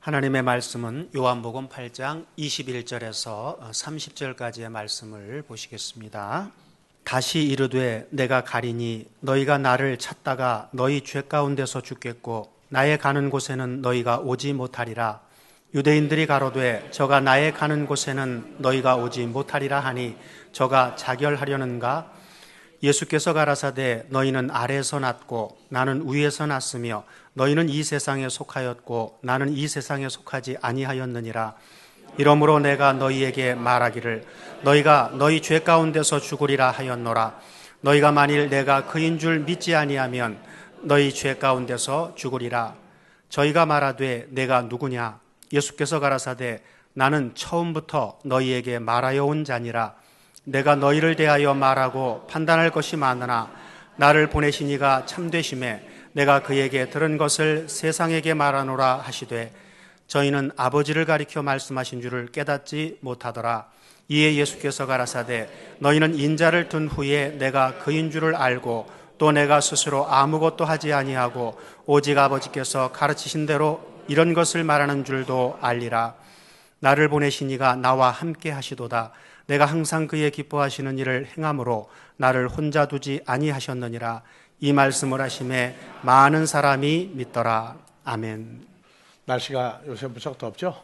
하나님의 말씀은 요한복음 8장 21절에서 30절까지의 말씀을 보시겠습니다. 다시 이르되 내가 가리니 너희가 나를 찾다가 너희 죄 가운데서 죽겠고 나의 가는 곳에는 너희가 오지 못하리라. 유대인들이 가로되 저가 나의 가는 곳에는 너희가 오지 못하리라 하니 저가 자결하려는가? 예수께서 가라사대 너희는 아래에서 났고 나는 위에서 났으며 너희는 이 세상에 속하였고 나는 이 세상에 속하지 아니하였느니라. 이러므로 내가 너희에게 말하기를 너희가 너희 죄 가운데서 죽으리라 하였노라. 너희가 만일 내가 그인 줄 믿지 아니하면 너희 죄 가운데서 죽으리라. 저희가 말하되 내가 누구냐? 예수께서 가라사대 나는 처음부터 너희에게 말하여 온 자니라. 내가 너희를 대하여 말하고 판단할 것이 많으나 나를 보내신 이가 참되심에 내가 그에게 들은 것을 세상에게 말하노라 하시되 저희는 아버지를 가리켜 말씀하신 줄을 깨닫지 못하더라. 이에 예수께서 가라사대 너희는 인자를 둔 후에 내가 그인 줄을 알고 또 내가 스스로 아무것도 하지 아니하고 오직 아버지께서 가르치신 대로 이런 것을 말하는 줄도 알리라. 나를 보내신 이가 나와 함께 하시도다. 내가 항상 그의 기뻐하시는 일을 행함으로 나를 혼자 두지 아니하셨느니라. 이 말씀을 하심에 많은 사람이 믿더라. 아멘. 날씨가 요새 무척 덥죠?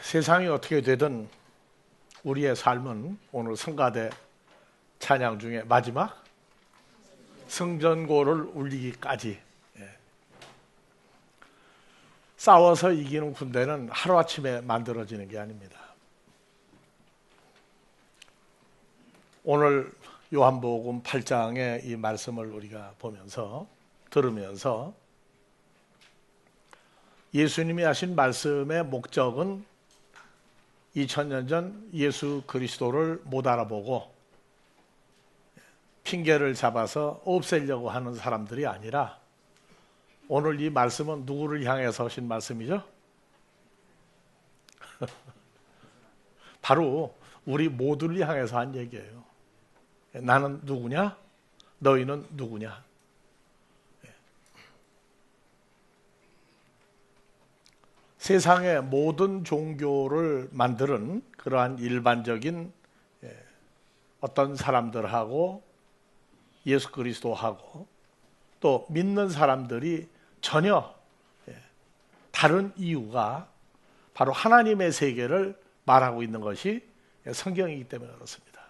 세상이 어떻게 되든 우리의 삶은 오늘 성가대 찬양 중에 마지막 승전고를 울리기까지 싸워서 이기는 군대는 하루아침에 만들어지는 게 아닙니다. 오늘 요한복음 8장의 이 말씀을 우리가 보면서 들으면서 예수님이 하신 말씀의 목적은 2000년 전 예수 그리스도를 못 알아보고 핑계를 잡아서 없애려고 하는 사람들이 아니라 오늘 이 말씀은 누구를 향해서 하신 말씀이죠? 바로 우리 모두를 향해서 한 얘기예요. 나는 누구냐? 너희는 누구냐? 세상의 모든 종교를 만드는 그러한 일반적인 어떤 사람들하고 예수 그리스도하고 또 믿는 사람들이 전혀 다른 이유가 바로 하나님의 세계를 말하고 있는 것이 성경이기 때문에 그렇습니다.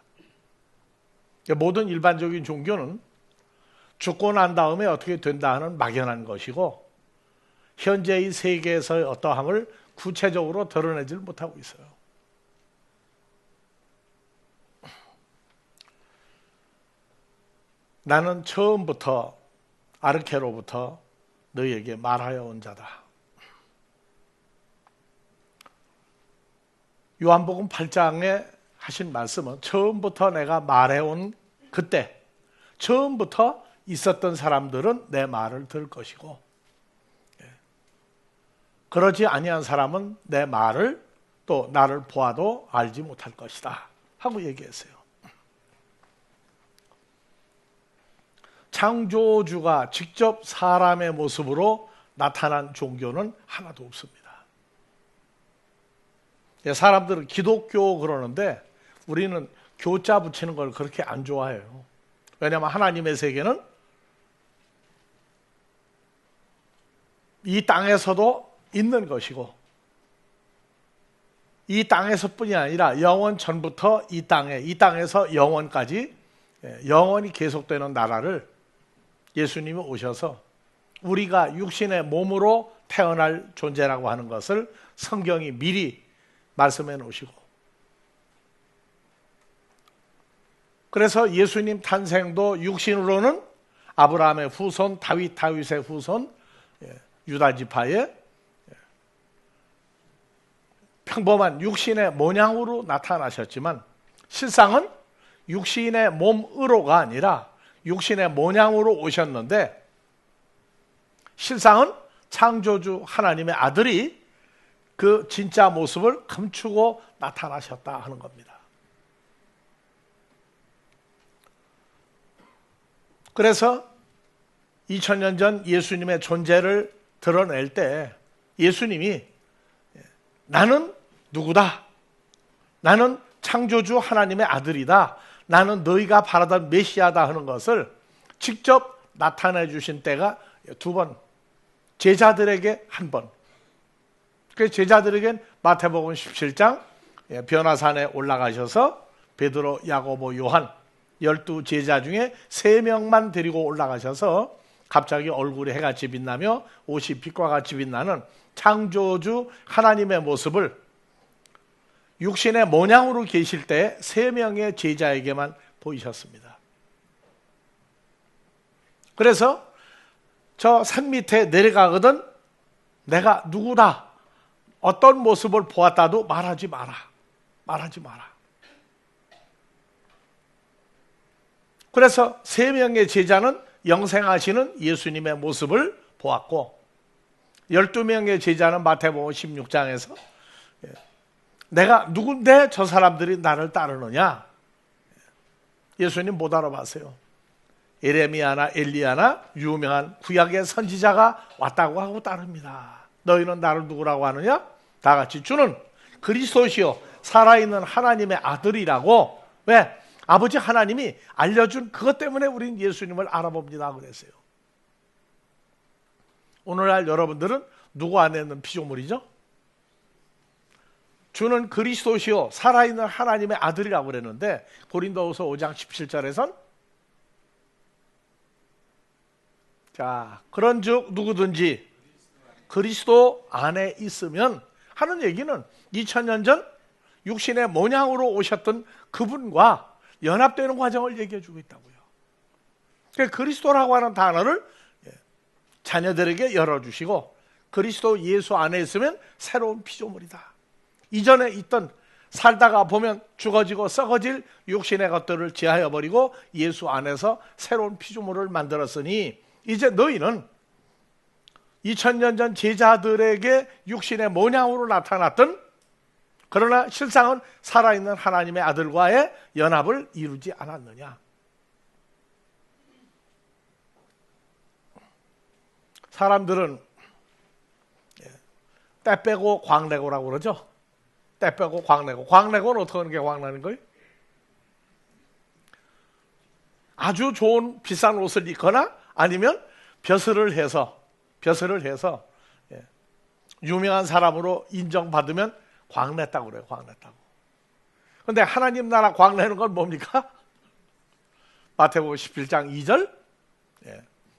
모든 일반적인 종교는 죽고 난 다음에 어떻게 된다 하는 막연한 것이고 현재의 세계에서의 어떠함을 구체적으로 드러내질 못하고 있어요. 나는 처음부터 아르케로부터 너희에게 말하여 온 자다. 요한복음 8장에 하신 말씀은 처음부터 내가 말해온 그때 처음부터 있었던 사람들은 내 말을 들을 것이고 그러지 아니한 사람은 내 말을 또 나를 보아도 알지 못할 것이다 하고 얘기했어요. 창조주가 직접 사람의 모습으로 나타난 종교는 하나도 없습니다. 사람들은 기독교 그러는데 우리는 교자 붙이는 걸 그렇게 안 좋아해요. 왜냐하면 하나님의 세계는 이 땅에서도 있는 것이고 이 땅에서뿐이 아니라 영원 전부터 이 땅에서 영원까지 영원히 계속되는 나라를 예수님이 오셔서 우리가 육신의 몸으로 태어날 존재라고 하는 것을 성경이 미리 말씀해 놓으시고 그래서 예수님 탄생도 육신으로는 아브라함의 후손, 다윗의 후손, 유다 지파의 평범한 육신의 모양으로 나타나셨지만 실상은 육신의 몸으로가 아니라 육신의 모양으로 오셨는데 실상은 창조주 하나님의 아들이 그 진짜 모습을 감추고 나타나셨다 하는 겁니다. 그래서 2000년 전 예수님의 존재를 드러낼 때 예수님이 나는 누구다? 나는 창조주 하나님의 아들이다. 나는 너희가 바라던 메시아다 하는 것을 직접 나타내 주신 때가 두 번, 제자들에게 한 번. 그래서 제자들에겐 마태복음 17장 변화산에 올라가셔서 베드로, 야고보, 요한 12제자 중에 3명만 데리고 올라가셔서 갑자기 얼굴에 해같이 빛나며 옷이 빛과 같이 빛나는 창조주 하나님의 모습을 육신의 모양으로 계실 때 3명의 제자에게만 보이셨습니다. 그래서 저 산 밑에 내려가거든 내가 누구다, 어떤 모습을 보았다도 말하지 마라. 말하지 마라. 그래서 3명의 제자는 영생하시는 예수님의 모습을 보았고 12명의 제자는 마태복음 16장에서 내가 누군데 저 사람들이 나를 따르느냐? 예수님 못 알아봤어요. 에레미야나 엘리야나 유명한 구약의 선지자가 왔다고 하고 따릅니다. 너희는 나를 누구라고 하느냐? 다 같이 주는 그리스도시요 살아있는 하나님의 아들이라고. 왜? 아버지 하나님이 알려준 그것 때문에 우리는 예수님을 알아봅니다 그랬어요. 오늘날 여러분들은 누구 안에 있는 피조물이죠? 주는 그리스도시요 살아있는 하나님의 아들이라고 그랬는데 고린도후서 5장 17절에선 자 그런즉 누구든지 그리스도 안에 있으면 하는 얘기는 2000년 전 육신의 모양으로 오셨던 그분과 연합되는 과정을 얘기해 주고 있다고요. 그러니까 그리스도라고 하는 단어를 자녀들에게 열어주시고 그리스도 예수 안에 있으면 새로운 피조물이다. 이전에 있던 살다가 보면 죽어지고 썩어질 육신의 것들을 제하여 버리고 예수 안에서 새로운 피조물을 만들었으니 이제 너희는 2000년 전 제자들에게 육신의 모양으로 나타났던 그러나 실상은 살아있는 하나님의 아들과의 연합을 이루지 않았느냐. 사람들은 때 빼고 광내고라고 그러죠. 때 빼고 광내고. 광내고는 어떻게 하는 게 광나는 거예요? 아주 좋은 비싼 옷을 입거나 아니면 벼슬을 해서 유명한 사람으로 인정받으면 광냈다고 그래요. 광냈다고. 그런데 하나님 나라 광내는 건 뭡니까? 마태복음 17장 2절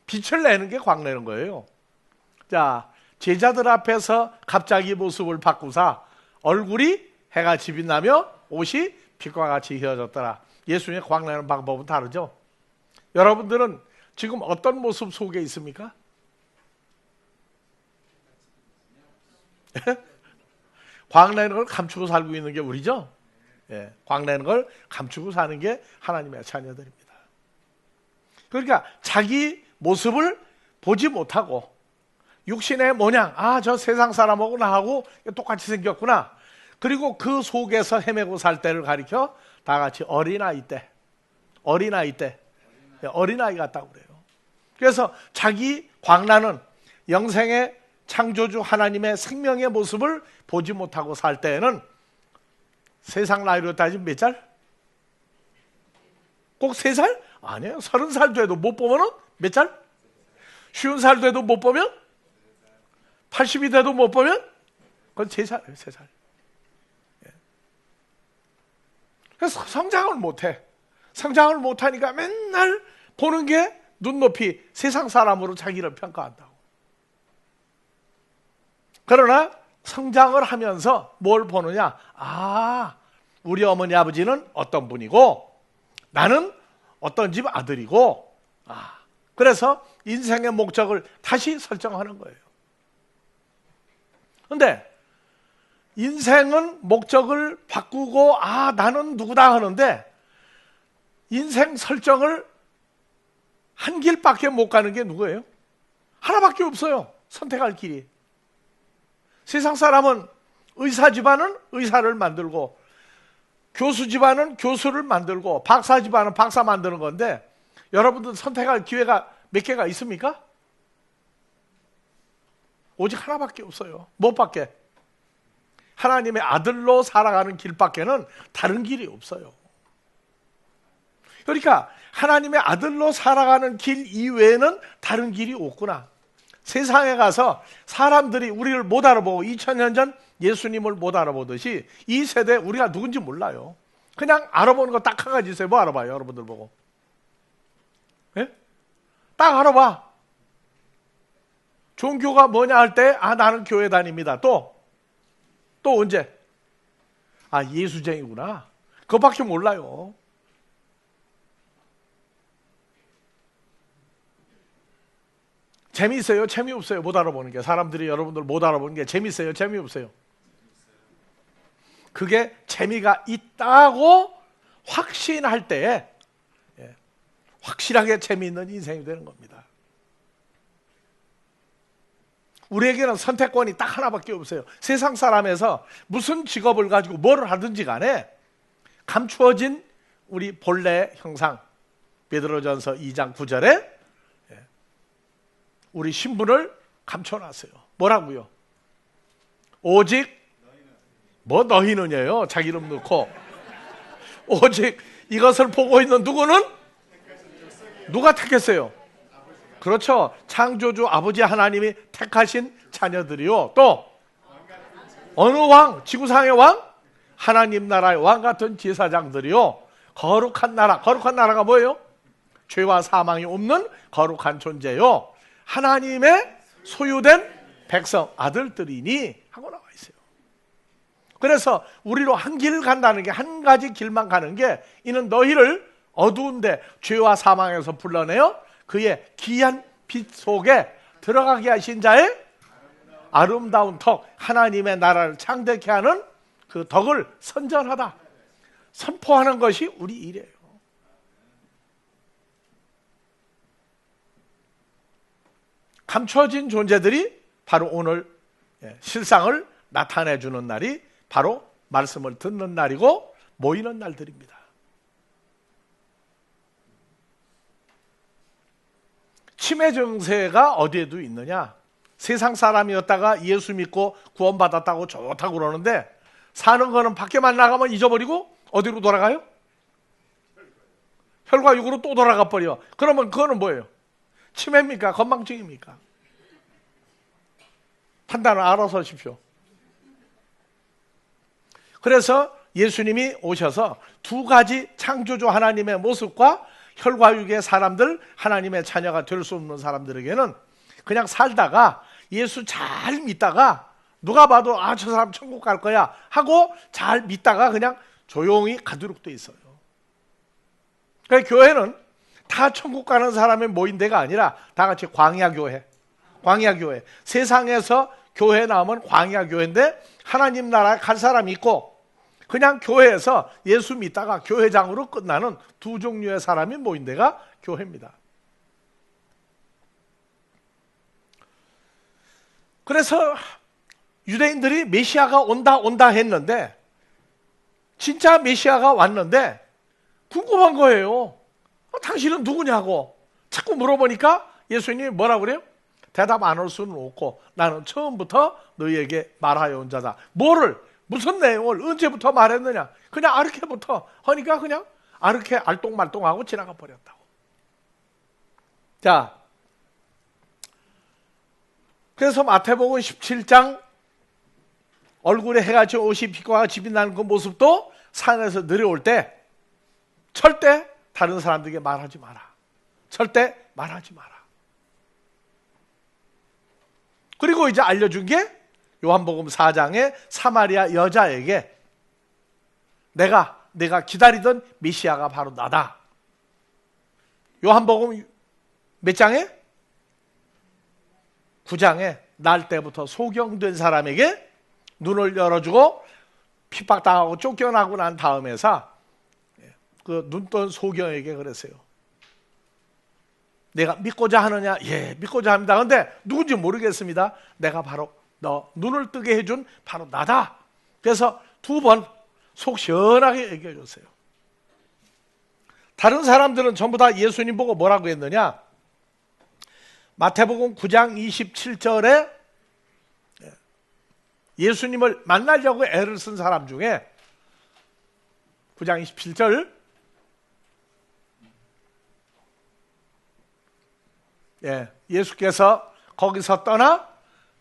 빛을 내는 게 광내는 거예요. 자, 제자들 앞에서 갑자기 모습을 바꾸사 얼굴이 해같이 빛나며 옷이 빛과 같이 휘어졌더라. 예수님의 광내는 방법은 다르죠. 여러분들은 지금 어떤 모습 속에 있습니까? 광내는 걸 감추고 살고 있는 게 우리죠. 광내는 걸 감추고 사는 게 하나님의 자녀들입니다. 그러니까 자기 모습을 보지 못하고 육신의 모양, 저 세상 사람하고 나하고 똑같이 생겼구나. 그리고 그 속에서 헤매고 살 때를 가리켜 다 같이 어린아이 같다고 그래요. 그래서 자기 광나는 영생의 창조주 하나님의 생명의 모습을 보지 못하고 살 때에는 세상 나이로 따지면 몇 살? 꼭 3살? 아니에요. 30살 돼도 못 보면 몇 살? 50살 돼도 못 보면? 80이 돼도 못 보면? 그건 3살이에요. 3살. 그래서 성장을 못해. 성장을 못하니까 맨날 보는 게 눈높이 세상 사람으로 자기를 평가한다고. 그러나 성장을 하면서 뭘 보느냐? 우리 어머니 아버지는 어떤 분이고 나는 어떤 집 아들이고 그래서 인생의 목적을 다시 설정하는 거예요. 그런데 인생은 목적을 바꾸고 나는 누구다 하는데 인생 설정을 한 길밖에 못 가는 게 누구예요? 하나밖에 없어요. 선택할 길이. 세상 사람은 의사 집안은 의사를 만들고 교수 집안은 교수를 만들고 박사 집안은 박사 만드는 건데 여러분들 선택할 기회가 몇 개가 있습니까? 오직 하나밖에 없어요. 무엇밖에? 하나님의 아들로 살아가는 길밖에는 다른 길이 없어요. 그러니까 하나님의 아들로 살아가는 길 이외에는 다른 길이 없구나. 세상에 가서 사람들이 우리를 못 알아보고 2000년 전 예수님을 못 알아보듯이 이 세대에 우리가 누군지 몰라요. 그냥 알아보는 거 딱 한 가지 있어요. 뭐 알아봐요, 여러분들 보고? 예? 딱 알아봐. 종교가 뭐냐 할 때, 나는 교회 다닙니다. 또 언제? 예수쟁이구나. 그거밖에 몰라요. 재미있어요? 재미없어요? 못 알아보는 게. 사람들이 여러분들 못 알아보는 게 재미있어요? 재미없어요? 그게 재미가 있다고 확신할 때에 확실하게 재미있는 인생이 되는 겁니다. 우리에게는 선택권이 딱 하나밖에 없어요. 세상 사람에서 무슨 직업을 가지고 뭘 하든지 간에 감추어진 우리 본래의 형상, 베드로전서 2장 9절에 우리 신분을 감춰놨어요. 뭐라고요? 오직 너희는요, 자기 이름 넣고 오직 이것을 보고 있는 누구는? 누가 택했어요? 그렇죠. 창조주 아버지 하나님이 택하신 자녀들이요. 또 어느 왕? 지구상의 왕? 하나님 나라의 왕 같은 제사장들이요. 거룩한 나라. 거룩한 나라가 뭐예요? 죄와 사망이 없는 거룩한 존재요. 하나님의 소유된 백성 아들들이니 하고 나와 있어요. 그래서 우리로 한 길을 간다는 게, 한 가지 길만 가는 게, 이는 너희를 어두운데 죄와 사망에서 불러내어 그의 귀한 빛 속에 들어가게 하신 자의 아름다운 덕, 하나님의 나라를 창대케 하는 그 덕을 선전하다, 선포하는 것이 우리 일이에요. 감춰진 존재들이 바로 오늘 실상을 나타내 주는 날이 바로 말씀을 듣는 날이고 모이는 날들입니다. 치매 증세가 어디에도 있느냐? 세상 사람이었다가 예수 믿고 구원받았다고 좋다고 그러는데, 사는 거는 밖에만 나가면 잊어버리고 어디로 돌아가요? 혈과 육으로 또 돌아가 버려. 그러면 그거는 뭐예요? 치매입니까? 건망증입니까? 판단을 알아서 하십시오. 그래서 예수님이 오셔서 두 가지 창조주 하나님의 모습과 혈과 육의 사람들, 하나님의 자녀가 될 수 없는 사람들에게는 그냥 살다가 예수 잘 믿다가 누가 봐도 저 사람 천국 갈 거야 하고 잘 믿다가 그냥 조용히 가도록 돼 있어요. 그러니까 교회는 다 천국 가는 사람이 모인 데가 아니라 다 같이 광야교회. 세상에서 교회 나오면 광야교회인데, 하나님 나라에 갈 사람이 있고 그냥 교회에서 예수 믿다가 교회장으로 끝나는 두 종류의 사람이 모인 데가 교회입니다. 그래서 유대인들이 메시아가 온다 했는데, 진짜 메시아가 왔는데 궁금한 거예요. 당신은 누구냐고 자꾸 물어보니까 예수님이 뭐라고 그래요? 대답 안 할 수는 없고 나는 처음부터 너희에게 말하여 온 자다. 뭐를, 무슨 내용을 언제부터 말했느냐? 그냥 아르케부터 하니까 그냥 아르케 알똥말똥하고 지나가 버렸다고. 자, 그래서 마태복음 17장 얼굴에 해가 지고 옷이 빛과 집이 나는 그 모습도 산에서 내려올 때 절대 다른 사람들에게 말하지 마라. 절대 말하지 마라. 그리고 이제 알려준 게 요한복음 4장에 사마리아 여자에게 내가 기다리던 메시아가 바로 나다. 요한복음 몇 장에? 9장에 날 때부터 소경된 사람에게 눈을 열어주고 핍박당하고 쫓겨나고 난 다음에서 그 눈뜬 소경에게 그랬어요. 내가 믿고자 하느냐? 예, 믿고자 합니다. 근데 누군지 모르겠습니다. 내가 바로 너 눈을 뜨게 해준 바로 나다. 그래서 두 번 속 시원하게 얘기해 줬어요. 다른 사람들은 전부 다 예수님 보고 뭐라고 했느냐? 마태복음 9장 27절에 예수님을 만나려고 애를 쓴 사람 중에 9장 27절 예수께서 거기서 떠나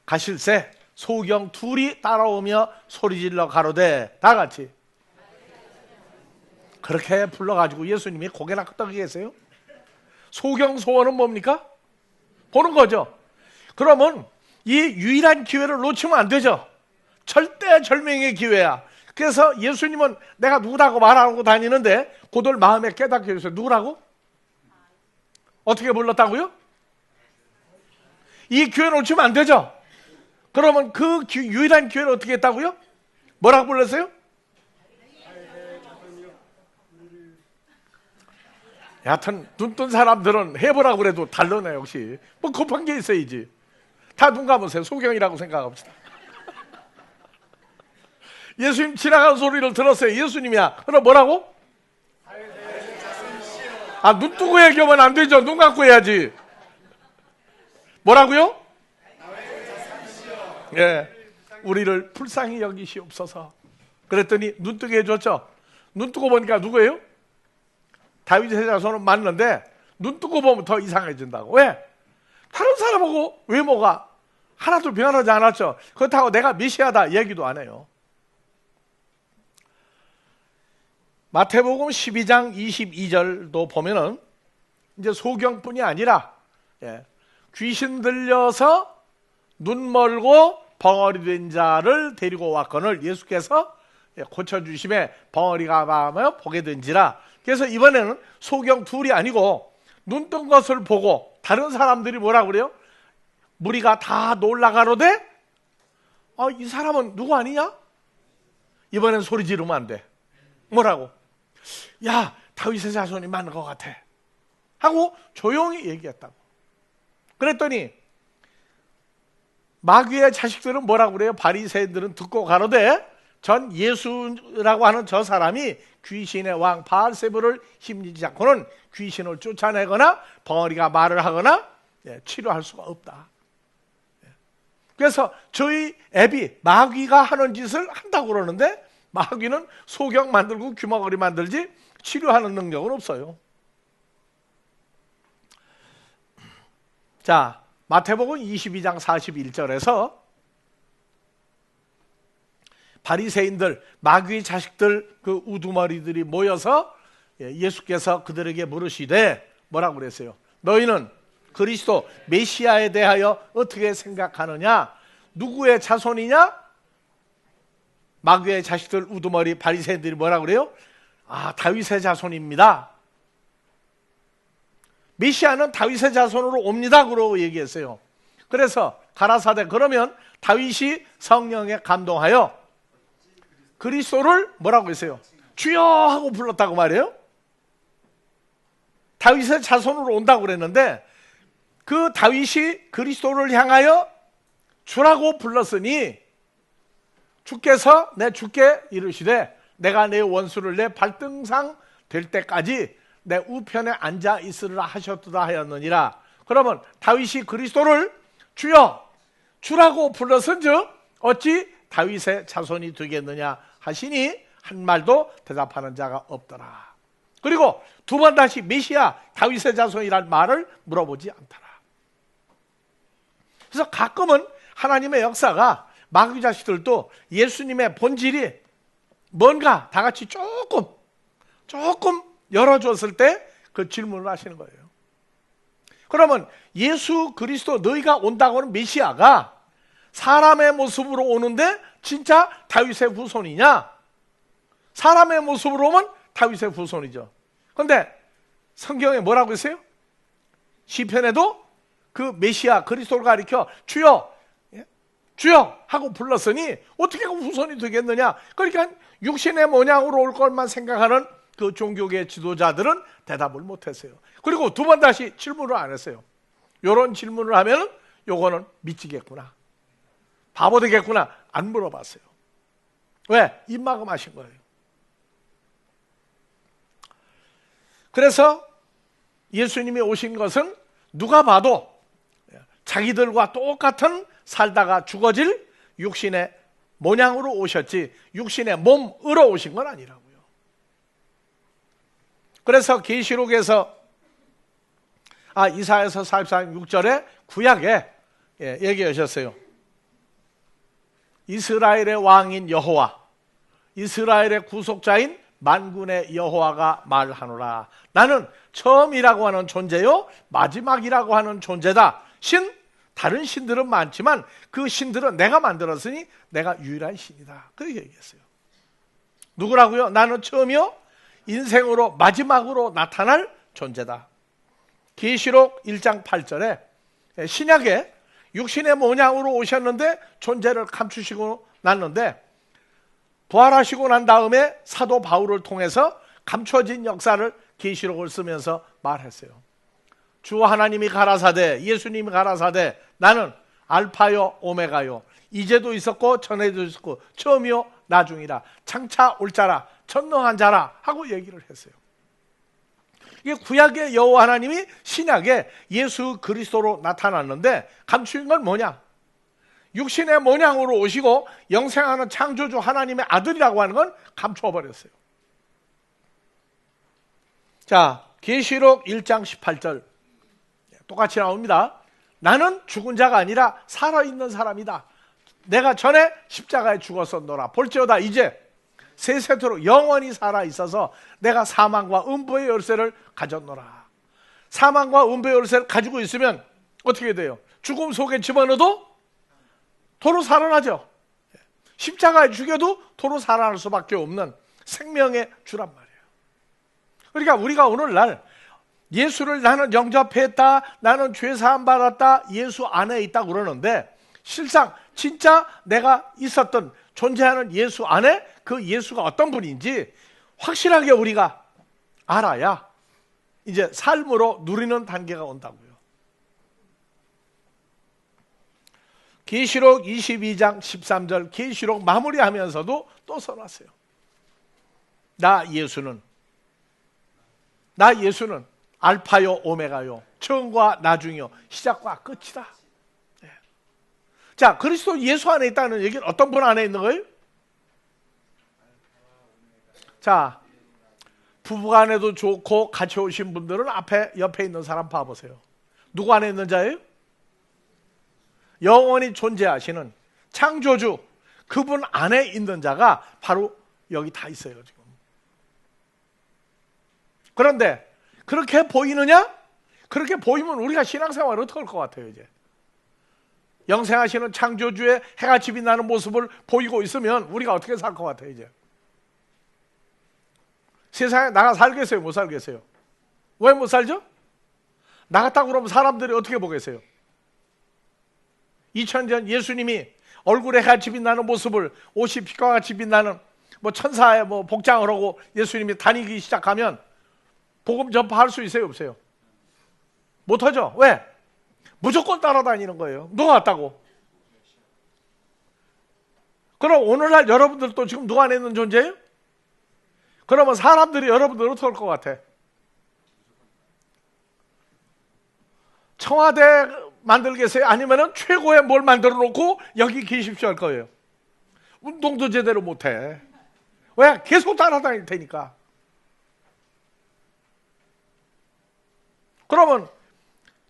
가실새 소경 둘이 따라오며 소리질러 가로되, 다 같이 그렇게 불러가지고 예수님이 고개나 끄덕이 계세요. 소경 소원은 뭡니까? 보는 거죠. 그러면 이 유일한 기회를 놓치면 안 되죠. 절대절명의 기회야. 그래서 예수님은 내가 누구라고 말하고 다니는데 그들 마음에 깨닫게 해주세요. 누구라고? 어떻게 불렀다고요? 이 기회 놓치면 안 되죠. 그러면 그 유일한 기회를 어떻게 했다고요? 뭐라고 불렀어요? 여하튼 눈 뜬 사람들은 해보라고 그래도 다르네. 역시 뭐 급한 게 있어야지. 다 눈 감으세요. 소경이라고 생각합시다. 예수님 지나가는 소리를 들었어요. 예수님이야. 그럼 뭐라고? 눈 뜨고 얘기하면 안 되죠. 눈 감고 해야지. 뭐라고요? 우리를 불쌍히 여기시옵소서. 그랬더니 눈 뜨게 해줬죠. 눈 뜨고 보니까 누구예요? 다윗의 자손은 맞는데 눈 뜨고 보면 더 이상해진다고. 왜? 다른 사람하고 외모가 하나도 변하지 않았죠. 그렇다고 내가 메시아다 얘기도 안 해요. 마태복음 12장 22절도 보면은 이제 소경뿐이 아니라 귀신 들려서 눈 멀고 벙어리 된 자를 데리고 왔거늘 예수께서 고쳐주심에 벙어리가 마며 보게 된지라. 그래서 이번에는 소경 둘이 아니고 눈 뜬 것을 보고 다른 사람들이 뭐라고 그래요? 무리가 다 놀라가로되 이 사람은 누구 아니냐? 이번엔 소리 지르면 안 돼. 뭐라고? 야, 다윗의 자손이 맞는 것 같아 하고 조용히 얘기했다고. 그랬더니 마귀의 자식들은 뭐라고 그래요? 바리새인들은 듣고 가로되 전 예수라고 하는 저 사람이 귀신의 왕 바알세불을 힘주지 않고는 귀신을 쫓아내거나 벙어리가 말을 하거나 치료할 수가 없다. 그래서 저희 애비 마귀가 하는 짓을 한다고 그러는데 마귀는 소경 만들고 귀머거리 만들지 치료하는 능력은 없어요. 자, 마태복음 22장 41절에서 바리새인들, 마귀의 자식들, 그 우두머리들이 모여서 예수께서 그들에게 물으시되 뭐라고 그랬어요? 너희는 그리스도 메시아에 대하여 어떻게 생각하느냐? 누구의 자손이냐? 마귀의 자식들, 우두머리, 바리새인들이 뭐라고 그래요? 다윗의 자손입니다. 메시아는 다윗의 자손으로 옵니다. 그러고 얘기했어요. 그래서 가라사대 그러면 다윗이 성령에 감동하여 그리스도를 뭐라고 했어요? 주여 하고 불렀다고 말이에요. 다윗의 자손으로 온다고 그랬는데 그 다윗이 그리스도를 향하여 주라고 불렀으니 주께서 내 주께 이르시되 내가 내 원수를 내 발등상 될 때까지 내 우편에 앉아 있으리라 하셨도다 하였느니라. 그러면 다윗이 그리스도를 주여 주라고 불렀은즉 어찌 다윗의 자손이 되겠느냐 하시니 한 말도 대답하는 자가 없더라. 그리고 두 번 다시 메시아 다윗의 자손이란 말을 물어보지 않더라. 그래서 가끔은 하나님의 역사가 마귀 자식들도 예수님의 본질이 뭔가 다 같이 조금 열어줬을 때 그 질문을 하시는 거예요. 그러면 예수 그리스도 너희가 온다고 하는 메시아가 사람의 모습으로 오는데 진짜 다윗의 후손이냐? 사람의 모습으로 오면 다윗의 후손이죠. 그런데 성경에 뭐라고 했어요? 시편에도 그 메시아 그리스도를 가리켜 주여 주여 하고 불렀으니 어떻게 그 후손이 되겠느냐? 그러니까 육신의 모양으로 올 것만 생각하는 그 종교계 지도자들은 대답을 못했어요. 그리고 두 번 다시 질문을 안 했어요. 이런 질문을 하면 요거는 미치겠구나, 바보 되겠구나 안 물어봤어요. 왜? 입막음하신 거예요. 그래서 예수님이 오신 것은 누가 봐도 자기들과 똑같은 살다가 죽어질 육신의 모양으로 오셨지 육신의 몸으로 오신 건 아니라고요. 그래서 계시록에서 이사야서 44장 6절에 구약에 얘기하셨어요. 이스라엘의 왕인 여호와, 이스라엘의 구속자인 만군의 여호와가 말하노라. 나는 처음이라고 하는 존재요 마지막이라고 하는 존재다. 다른 신들은 많지만 그 신들은 내가 만들었으니 내가 유일한 신이다. 그렇게 얘기했어요. 누구라고요? 나는 처음이요 인생으로 마지막으로 나타날 존재다. 계시록 1장 8절에 신약에 육신의 모양으로 오셨는데 존재를 감추시고 났는데 부활하시고 난 다음에 사도 바울을 통해서 감춰진 역사를 계시록을 쓰면서 말했어요. 주 하나님이 가라사대, 예수님이 가라사대, 나는 알파요 오메가요, 이제도 있었고 전에도 있었고 처음이요 나중이라, 장차 올 자라, 전능한 자라 하고 얘기를 했어요. 이게 구약의 여호와 하나님이 신약에 예수 그리스도로 나타났는데 감추인 건 뭐냐? 육신의 모양으로 오시고 영생하는 창조주 하나님의 아들이라고 하는 건 감춰버렸어요. 자, 계시록 1장 18절 똑같이 나옵니다. 나는 죽은 자가 아니라 살아있는 사람이다. 내가 전에 십자가에 죽었었노라. 볼지어다 이제 세세토록 영원히 살아있어서 내가 사망과 음부의 열쇠를 가졌노라. 사망과 음부의 열쇠를 가지고 있으면 어떻게 돼요? 죽음 속에 집어넣어도 도로 살아나죠. 십자가에 죽여도 도로 살아날 수밖에 없는 생명의 주란 말이에요. 그러니까 우리가 오늘날 예수를 나는 영접했다, 나는 죄사함 받았다, 예수 안에 있다 그러는데 실상 진짜 내가 있었던 존재하는 예수 안에 그 예수가 어떤 분인지 확실하게 우리가 알아야 이제 삶으로 누리는 단계가 온다고요. 계시록 22장 13절 계시록 마무리하면서도 또 써놨어요. 나 예수는 알파요 오메가요, 처음과 나중이요 시작과 끝이다. 네. 자, 그리스도 예수 안에 있다는 얘기는 어떤 분 안에 있는 거예요? 자, 부부간에도 좋고 같이 오신 분들은 옆에 있는 사람 봐보세요. 누구 안에 있는 자예요? 영원히 존재하시는 창조주 그분 안에 있는 자가 바로 여기 다 있어요 지금. 그런데 그렇게 보이느냐? 그렇게 보이면 우리가 신앙생활을 어떻게 할 것 같아요 이제? 영생하시는 창조주의 해같이 빛나는 모습을 보이고 있으면 우리가 어떻게 살 것 같아요 이제? 세상에 나가 살겠어요? 못 살겠어요? 왜 못 살죠? 나갔다 그러면 사람들이 어떻게 보겠어요? 2000년 예수님이 얼굴에 해같이 빛나는 모습을 옷이 빛과 같이 빛나는 천사의 복장을 하고 예수님이 다니기 시작하면 복음 전파할 수 있어요 없어요? 못하죠. 왜? 무조건 따라다니는 거예요. 누가 왔다고? 그럼 오늘날 여러분들도 지금 누가 안에 있는 존재예요? 그러면 사람들이 여러분들 어떻게 할 것 같아? 청와대 만들겠어요? 아니면 최고의 뭘 만들어 놓고 여기 계십시오 할 거예요? 운동도 제대로 못해. 왜? 계속 따라다닐 테니까. 그러면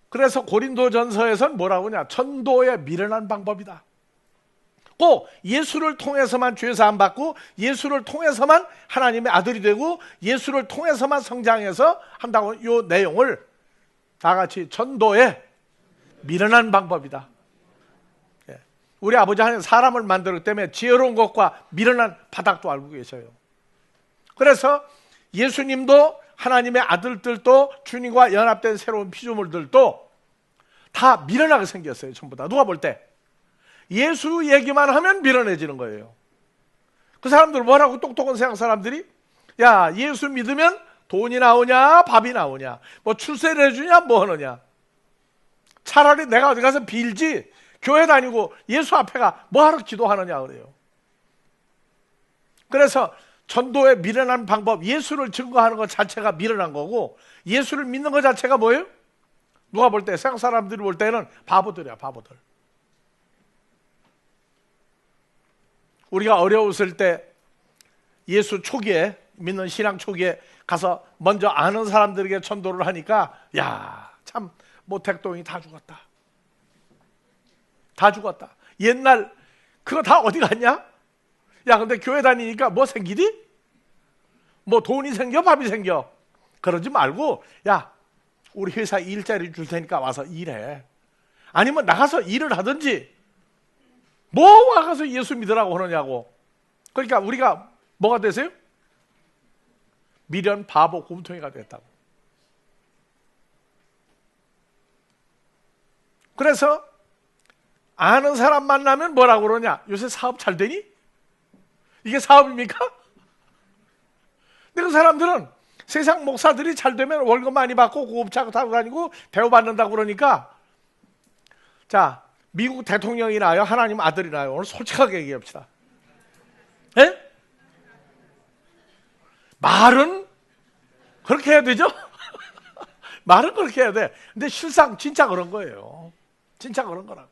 그래서 고린도전서에서는 뭐라고 하냐? 전도에 미련한 방법이다. 꼭 예수를 통해서만 죄사함 받고 예수를 통해서만 하나님의 아들이 되고 예수를 통해서만 성장해서 한다고 이 내용을 다 같이 전도에 미련한 방법이다. 우리 아버지 하나님 사람을 만들었기 때문에 지혜로운 것과 미련한 바닥도 알고 계셔요. 그래서 예수님도 하나님의 아들들도 주님과 연합된 새로운 피조물들도 다 미련하게 생겼어요. 전부 다. 누가 볼 때 예수 얘기만 하면 미련해지는 거예요. 그 사람들 뭐라고 똑똑한 세상 사람들이 야 예수 믿으면 돈이 나오냐 밥이 나오냐 출세를 해주냐 뭐 하느냐 차라리 내가 어디 가서 빌지 교회 다니고 예수 앞에 가 뭐하러 기도하느냐 그래요. 그래서 전도에 미련한 방법 예수를 증거하는 것 자체가 미련한 거고 예수를 믿는 것 자체가 뭐예요? 누가 볼 때, 세상 사람들이 볼 때는 바보들이야, 바보들. 우리가 어려웠을 때 예수 초기에, 믿는 신앙 초기에 가서 먼저 아는 사람들에게 전도를 하니까 야, 참 모택동이 다 죽었다. 다 죽었다. 옛날 그거 다 어디 갔냐? 야, 근데 교회 다니니까 뭐 생기디? 뭐 돈이 생겨, 밥이 생겨. 그러지 말고, 야, 우리 회사 일자리 줄 테니까 와서 일해. 아니면 나가서 일을 하든지. 뭐 나가서 예수 믿으라고 하느냐고. 그러니까 우리가 뭐가 되세요? 미련, 바보, 곰통이가 됐다고. 그래서 아는 사람 만나면 뭐라고 그러냐? 요새 사업 잘 되니? 이게 사업입니까? 근데 그 사람들은 세상 목사들이 잘 되면 월급 많이 받고 고급차 타고 다니고 대우받는다고 그러니까, 자, 미국 대통령이 나요? 하나님 아들이 나요? 오늘 솔직하게 얘기합시다. 예? 말은 그렇게 해야 되죠? 말은 그렇게 해야 돼. 근데 실상 진짜 그런 거예요. 진짜 그런 거라고.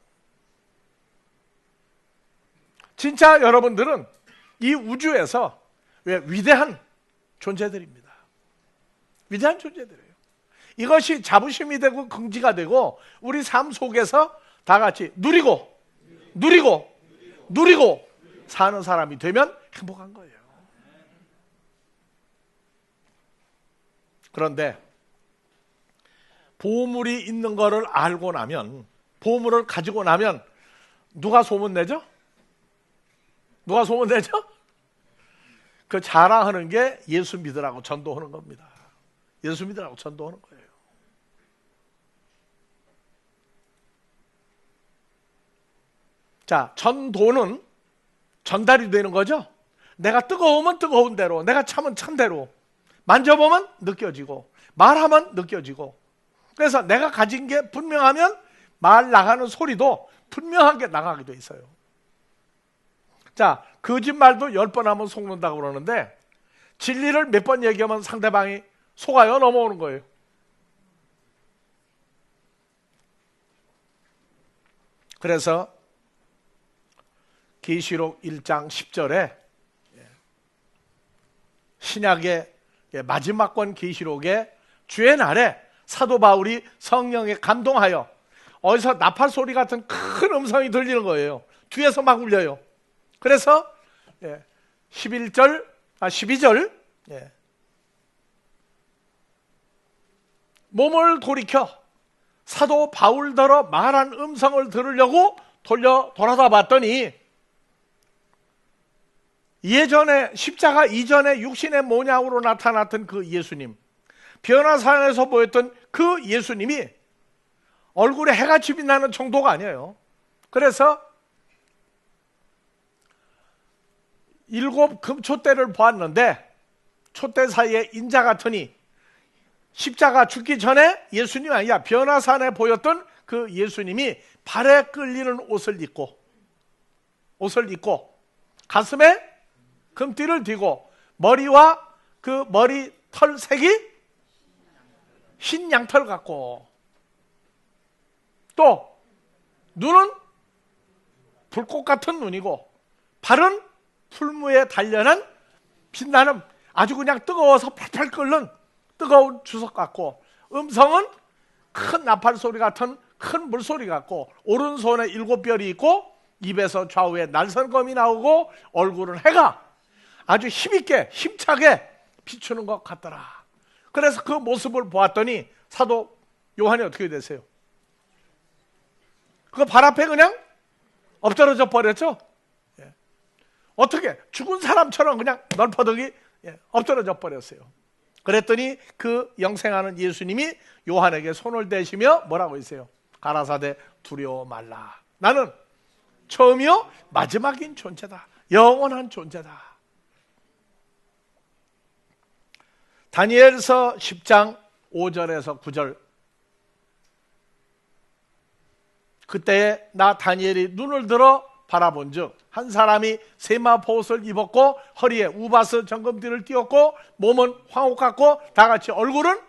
진짜 여러분들은 이 우주에서 왜 위대한 존재들입니다. 위대한 존재들이에요. 이것이 자부심이 되고 긍지가 되고 우리 삶 속에서 다 같이 누리고 사는 사람이 되면 행복한 거예요. 그런데 보물이 있는 거를 알고 나면, 보물을 가지고 나면 누가 소문내죠? 누가 소문내죠? 그 자랑하는 게 예수 믿으라고 전도하는 겁니다. 예수 믿으라고 전도하는 거예요. 자, 전도는 전달이 되는 거죠. 내가 뜨거우면 뜨거운 대로, 내가 차면 찬 대로, 만져보면 느껴지고, 말하면 느껴지고. 그래서 내가 가진 게 분명하면 말 나가는 소리도 분명하게 나가게 돼 있어요. 자, 거짓말도 10번 하면 속는다고 그러는데 진리를 몇 번 얘기하면 상대방이 속아요, 넘어오는 거예요. 그래서 계시록 1장 10절에 신약의 마지막 권 계시록에 주의 날에 사도 바울이 성령에 감동하여 어디서 나팔 소리 같은 큰 음성이 들리는 거예요. 뒤에서 막 울려요. 그래서 12절 몸을 돌이켜 사도 바울더러 말한 음성을 들으려고 돌아다 봤더니 예전에 십자가 이전에 육신의 모양으로 나타났던 그 예수님, 변화산에서 보였던 그 예수님이 얼굴에 해같이 빛나는 정도가 아니에요. 그래서 7 금촛대를 보았는데 촛대 사이에 인자 같으니 십자가 죽기 전에 예수님 아니야, 변화산에 보였던 그 예수님이 발에 끌리는 옷을 입고 가슴에 금띠를 띠고 머리와 그 머리 털 색이 흰 양털 같고, 또 눈은 불꽃 같은 눈이고 발은 풀무에 단련한 빛나는 아주 그냥 뜨거워서 팔팔 끓는 뜨거운 주석 같고, 음성은 큰 나팔 소리 같은 큰 물소리 같고, 오른손에 7별이 있고 입에서 좌우에 날선검이 나오고 얼굴은 해가 아주 힘있게 힘차게 비추는 것 같더라. 그래서 그 모습을 보았더니 사도 요한이 어떻게 되세요? 그 발 앞에 그냥 엎드러져 버렸죠. 어떻게 죽은 사람처럼 그냥 널퍼덕이 엎드러져 버렸어요. 그랬더니 그 영생하는 예수님이 요한에게 손을 대시며 뭐라고 했어요? 가라사대 두려워 말라. 나는 처음이요 마지막인 존재다. 영원한 존재다. 다니엘서 10장 5절에서 9절, 그때에 나 다니엘이 눈을 들어 바라본즉 한 사람이 세마포옷을 입었고 허리에 우바스 정금띠를 띄었고 몸은 황옥 같고 다 같이 얼굴은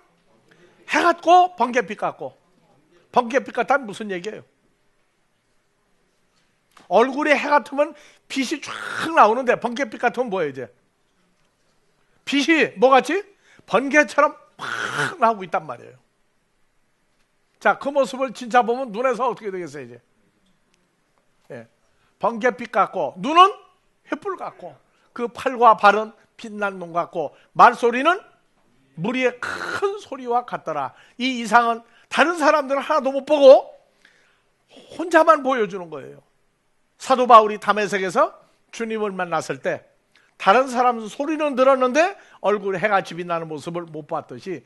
해 같고 번갯빛 같고. 번개빛 같다는 무슨 얘기예요? 얼굴에 해 같으면 빛이 쫙 나오는데 번개빛 같으면 뭐예요 이제? 빛이 뭐같이? 번개처럼 팍 나오고 있단 말이에요. 자, 그 모습을 진짜 보면 눈에서 어떻게 되겠어요 이제? 예. 번개빛 같고 눈은 횃불 같고 그 팔과 발은 빛난 눈 같고 말소리는 무리의 큰 소리와 같더라. 이 이상은 다른 사람들은 하나도 못 보고 혼자만 보여주는 거예요. 사도 바울이 다메섹에서 주님을 만났을 때 다른 사람은 소리는 들었는데 얼굴에 해같이 빛나는 모습을 못 봤듯이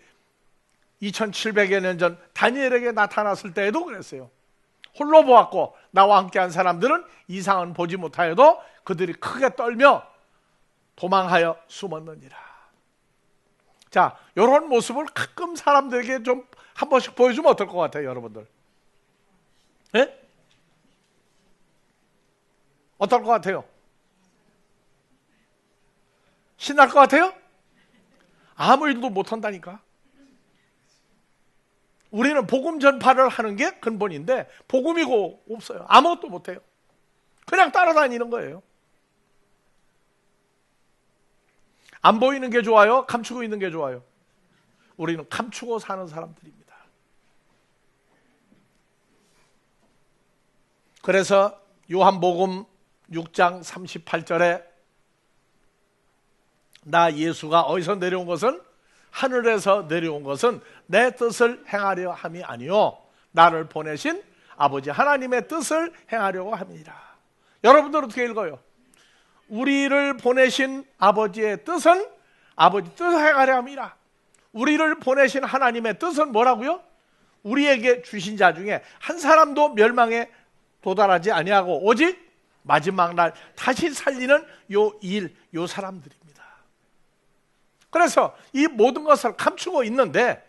2700여 년 전 다니엘에게 나타났을 때에도 그랬어요. 홀로 보았고 나와 함께한 사람들은 이상은 보지 못하여도 그들이 크게 떨며 도망하여 숨었느니라. 자, 이런 모습을 가끔 사람들에게 좀 한 번씩 보여주면 어떨 것 같아요, 여러분들? 예? 어떨 것 같아요? 신날 것 같아요? 아무 일도 못한다니까. 우리는 복음 전파를 하는 게 근본인데 복음이고 없어요. 아무것도 못해요. 그냥 따라다니는 거예요. 안 보이는 게 좋아요? 감추고 있는 게 좋아요? 우리는 감추고 사는 사람들입니다. 그래서 요한복음 6장 38절에 나 예수가 어디서 내려온 것은 하늘에서 내려온 것은 내 뜻을 행하려 함이 아니요 나를 보내신 아버지 하나님의 뜻을 행하려고 합니다. 여러분들 어떻게 읽어요? 우리를 보내신 아버지의 뜻은 아버지 뜻을 행하려 함이라. 우리를 보내신 하나님의 뜻은 뭐라고요? 우리에게 주신 자 중에 한 사람도 멸망에 도달하지 아니하고 오직 마지막 날 다시 살리는 요 사람들입니다. 그래서 이 모든 것을 감추고 있는데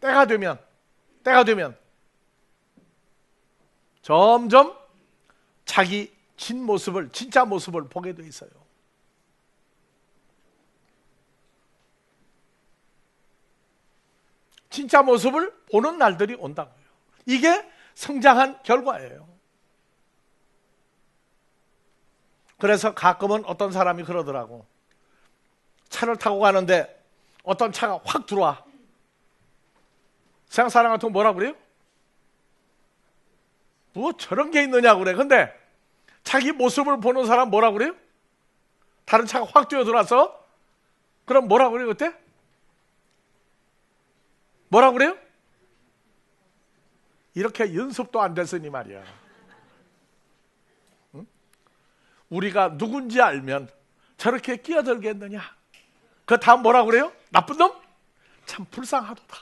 때가 되면 점점 자기 진짜 모습을 보게 돼 있어요. 진짜 모습을 보는 날들이 온다고요. 이게 성장한 결과예요. 그래서 가끔은 어떤 사람이 그러더라고. 차를 타고 가는데 어떤 차가 확 들어와. 세상 사람 같으면 뭐라 그래요? 뭐 저런 게 있느냐고 그래. 근데 자기 모습을 보는 사람 뭐라 그래요? 다른 차가 확 뛰어 들어와서 그럼 뭐라 그래요 그때? 뭐라 그래요? 이렇게 연습도 안 됐으니 말이야. 응? 우리가 누군지 알면 저렇게 끼어들겠느냐? 그 다음 뭐라 그래요? 나쁜 놈? 참 불쌍하도다.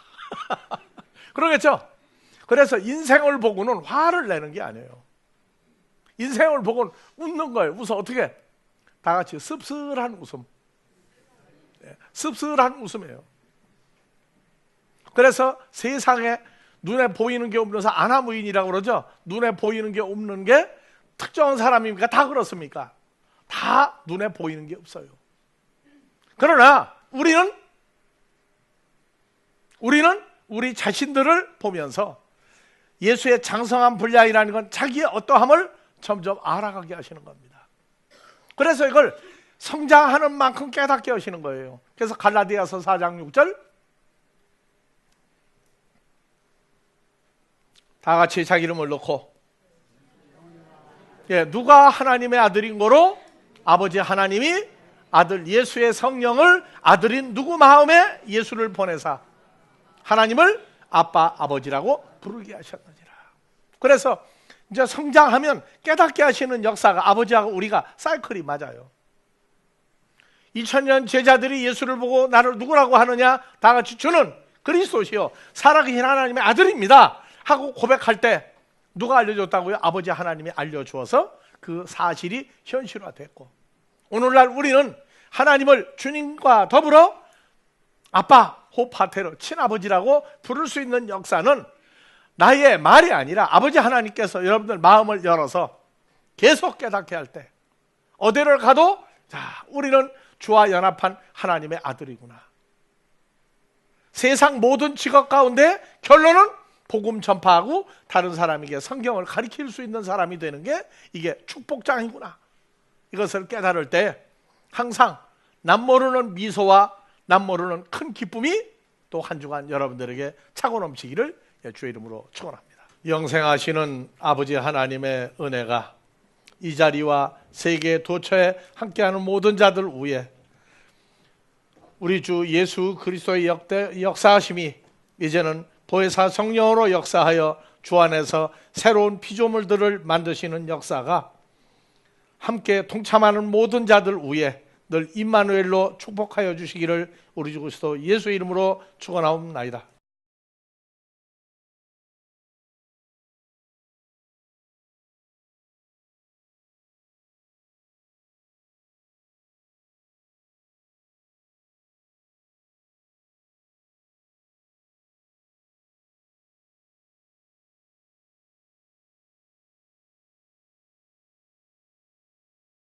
그러겠죠? 그래서 인생을 보고는 화를 내는 게 아니에요. 인생을 보고는 웃는 거예요. 웃어. 어떻게? 다 같이 씁쓸한 웃음. 씁쓸한 웃음이에요. 그래서 세상에 눈에 보이는 게 없는 사람, 아나무인이라고 그러죠. 눈에 보이는 게 없는 게 특정한 사람입니까? 다 그렇습니까? 다 눈에 보이는 게 없어요. 그러나 우리는 우리 자신들을 보면서 예수의 장성한 분량이라는 건 자기의 어떠함을 점점 알아가게 하시는 겁니다. 그래서 이걸 성장하는 만큼 깨닫게 하시는 거예요. 그래서 갈라디아서 4장 6절 다 같이 자기 이름을 넣고 누가 하나님의 아들인 거로? 아버지 하나님이 아들 예수의 성령을 아들인 누구 마음에 예수를 보내사 하나님을 아빠 아버지라고 부르게 하셨느니라. 그래서 이제 성장하면 깨닫게 하시는 역사가 아버지하고 우리가 사이클이 맞아요. 2000년 제자들이 예수를 보고 나를 누구라고 하느냐? 다 같이 주는 그리스도시요 살아계신 하나님의 아들입니다 하고 고백할 때 누가 알려줬다고요? 아버지 하나님이 알려주어서 그 사실이 현실화됐고 오늘날 우리는 하나님을 주님과 더불어 아빠, 호파테르, 친아버지라고 부를 수 있는 역사는 나의 말이 아니라 아버지 하나님께서 여러분들 마음을 열어서 계속 깨닫게 할 때 어디를 가도 자, 우리는 주와 연합한 하나님의 아들이구나. 세상 모든 직업 가운데 결론은 복음 전파하고 다른 사람에게 성경을 가르칠 수 있는 사람이 되는 게 이게 축복장이구나. 이것을 깨달을 때 항상 남 모르는 미소와 남 모르는 큰 기쁨이 또 한 주간 여러분들에게 차고 넘치기를 주의 이름으로 축원합니다. 영생하시는 아버지 하나님의 은혜가 이 자리와 세계 도처에 함께하는 모든 자들 위에 우리 주 예수 그리스도의 역사하심이 이제는 보혜사 성령으로 역사하여 주 안에서 새로운 피조물들을 만드시는 역사가 함께 동참하는 모든 자들 위에 늘 임마누엘로 축복하여 주시기를 우리 주 그리스도 예수의 이름으로 축원하옵나이다.